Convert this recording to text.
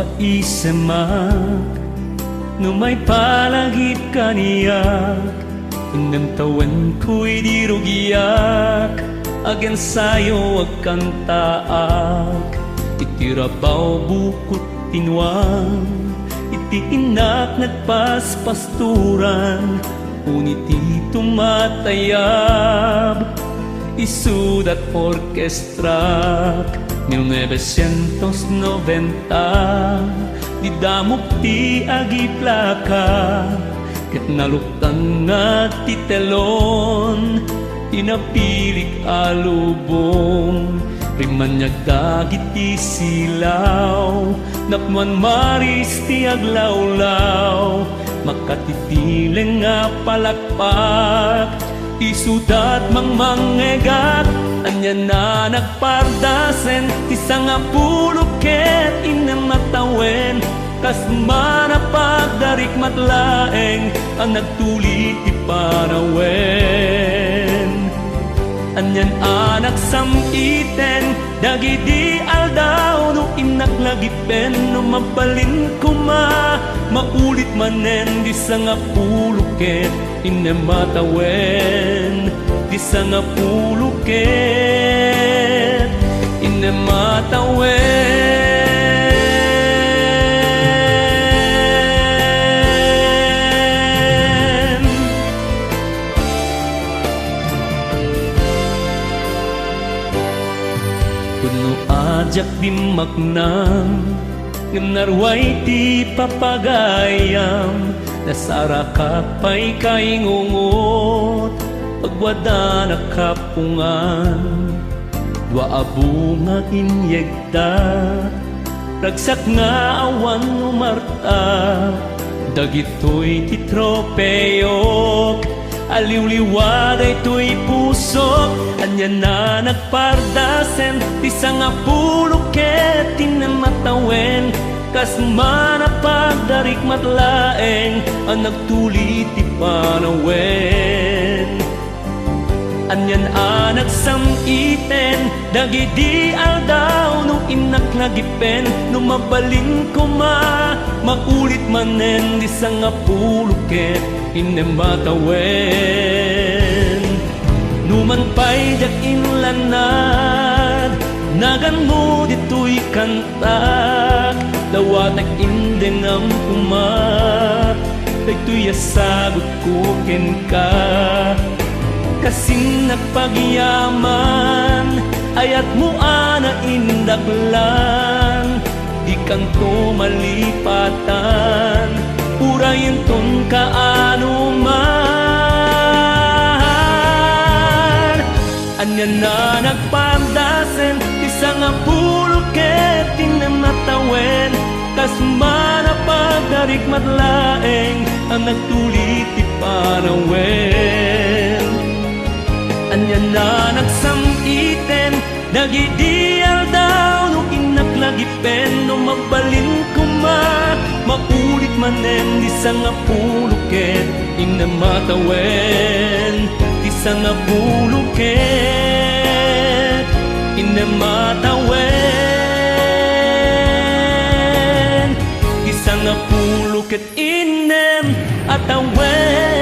maisemak no may palagip kaniyak inem tawen ko'y dirugiyak agen sayo agkantaak itirabaw bukot tinwang iti inak nagpaspasturan uniti tumatayab isudat orkestrak 1990 di damok ti agiplaka ket naluktang nga ti telon tinapilik alubong rimanyag dagit ti silaw napnuan maris ti aglawlaw makatitileng nga palakpak isudat mangmangegat anya na nagpardasen ti sangapulo ket inamatawen kas manapagdarik matlaeng ang nagtulit ti panawen anyan anak samiten dagidi aldaw no inaklagipen no mabalin kuma maulit manen di sangapulo ket inamatawen di sangapulo ket inamatawen kuno ajak di maknam ngenarway ti papagayam nasara kapay kaingungot pagwada nakapungan dua abunga inyegda ragsak nga awan umarta dagitoy ti tropeyok aliw-liwaday to'y pusok anya na nagpardasen ti sangapulo ket tinamatawen kas manapagdarik matlaeng ang nagtulit ti panawen anyan anak samiten dagidi aldaw no inaklagipen no mabalin kuma maulit manen di sangapulo ket inamatawen numan pay jak inlanad nagan mo dito'y kantak dawatag indengam kuma dagto'y asagot ko ken ka kasing nagpagyaman ayat mo ana indaklan di kanto malipatan urayin ton kaanuman anya na nagpandasen di sangapulo ket tinamatawen kas manapagdarik matlaeng ang nagtulit ti panawen anya na nagsamiten dagidi aldaw no inaklagipen no mabalin kuma maulit manen di sangapulo ket inamatawen di sangapulo ket inamatawen di sangapulo ket inamatawen